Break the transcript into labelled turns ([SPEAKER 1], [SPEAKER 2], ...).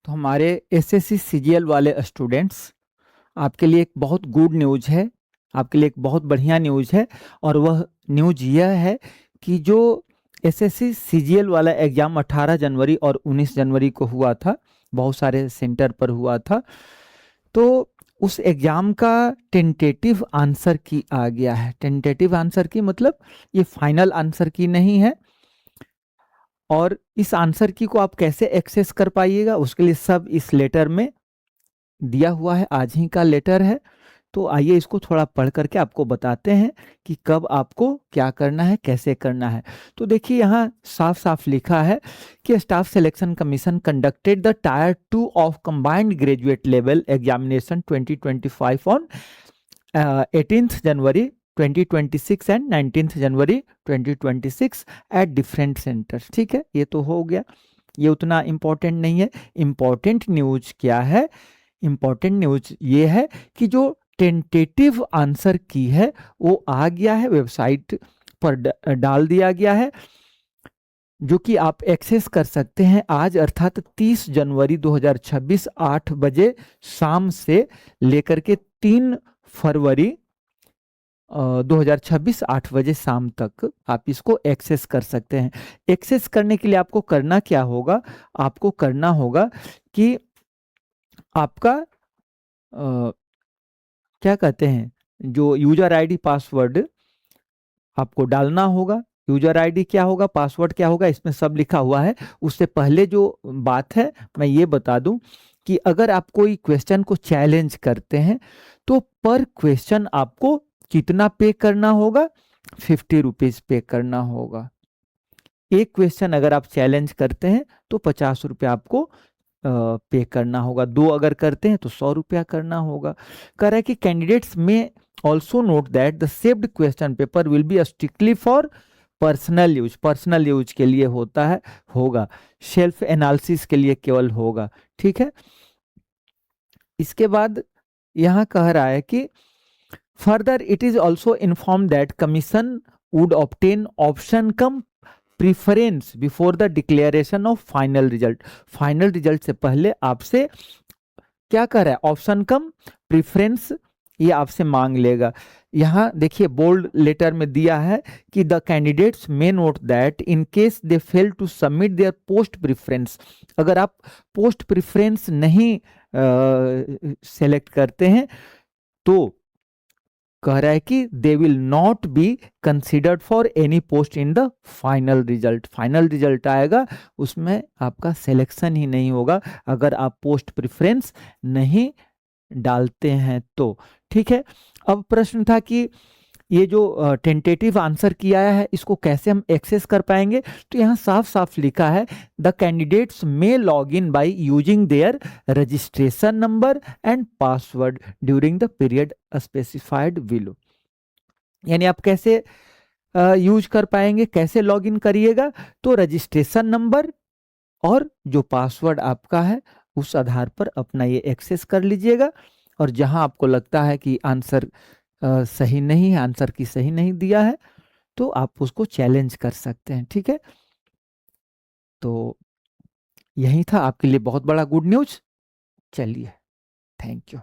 [SPEAKER 1] तो हमारे SSC CGL वाले स्टूडेंट्स, आपके लिए एक बहुत गुड न्यूज़ है, आपके लिए एक बहुत बढ़िया न्यूज़ है। और वह न्यूज़ यह है कि जो एसएससी सीजीएल वाला एग्ज़ाम 18 जनवरी और 19 जनवरी को हुआ था, बहुत सारे सेंटर पर हुआ था, तो उस एग्ज़ाम का टेंटेटिव आंसर की आ गया है। टेंटेटिव आंसर की मतलब ये फाइनल आंसर की नहीं है। और इस आंसर की को आप कैसे एक्सेस कर पाइएगा, उसके लिए सब इस लेटर में दिया हुआ है। आज ही का लेटर है, तो आइए इसको थोड़ा पढ़ करके आपको बताते हैं कि कब आपको क्या करना है, कैसे करना है। तो देखिए यहाँ साफ साफ लिखा है कि staff selection commission conducted the tyre 2 of combined graduate level examination 2025 on 18th January 2026 and 19th January 2026 at different centres. ठीक है, ये तो हो गया, ये उतना इम्पोर्टेंट नहीं है। इम्पोर्टेंट न्यूज क्या है? इम्पोर्टेंट न्यूज ये है कि जो टेंटेटिव आंसर की है वो आ गया है, वेबसाइट पर डाल दिया गया है, जो कि आप एक्सेस कर सकते हैं आज अर्थात 30 जनवरी 2026 8 बजे शाम से लेकर के 3 फरवरी 2026 8 बजे शाम तक आप इसको एक्सेस कर सकते हैं। एक्सेस करने के लिए आपको करना क्या होगा? आपको करना होगा कि आपका क्या कहते हैं, जो यूजर आईडी पासवर्ड आपको डालना होगा। यूजर आईडी क्या होगा, पासवर्ड क्या होगा, इसमें सब लिखा हुआ है। उससे पहले जो बात है मैं ये बता दूं कि अगर आप कोई क्वेश्चन को चैलेंज करते हैं तो पर क्वेश्चन आपको कितना पे करना होगा? 50 रुपीज पे करना होगा। एक क्वेश्चन अगर आप चैलेंज करते हैं तो 50 रुपये आपको पे करना होगा। 2 अगर करते हैं तो 100 रुपया करना होगा। कह रहा है कि कैंडिडेट्स में also note that the saved question paper will be strictly for personal use. Personal use के लिए होता है, होगा, सेल्फ एनालिसिस के लिए केवल होगा। ठीक है, इसके बाद यहां कह रहा है कि further it is also inform that commission would obtain option come preference before the declaration of final result. Final result से पहले आपसे क्या कर रहा है? ऑप्शन कम प्रीफरेंस ये आपसे मांग लेगा। यहां देखिए बोल्ड लेटर में दिया है कि the candidates may note that in case they fail to submit their post preference, अगर आप पोस्ट प्रीफरेंस नहीं सेलेक्ट करते हैं तो कह रहा है कि they will not be considered for any post in the final result. Final result आएगा उसमें आपका सिलेक्शन ही नहीं होगा अगर आप पोस्ट प्रेफरेंस नहीं डालते हैं तो। ठीक है, अब प्रश्न था कि ये जो टेंटेटिव आंसर किया है इसको कैसे हम एक्सेस कर पाएंगे? तो यहाँ साफ साफ लिखा है the candidates may log in by using their registration number and password during the period specified below. यानी आप कैसे यूज कर पाएंगे, कैसे लॉग इन करिएगा? तो रजिस्ट्रेशन नंबर और जो पासवर्ड आपका है उस आधार पर अपना ये एक्सेस कर लीजिएगा। और जहां आपको लगता है कि आंसर सही नहीं है, आंसर की सही नहीं दिया है, तो आप उसको चैलेंज कर सकते हैं। ठीक है, तो यही था आपके लिए बहुत बड़ा गुड न्यूज। चलिए, थैंक यू।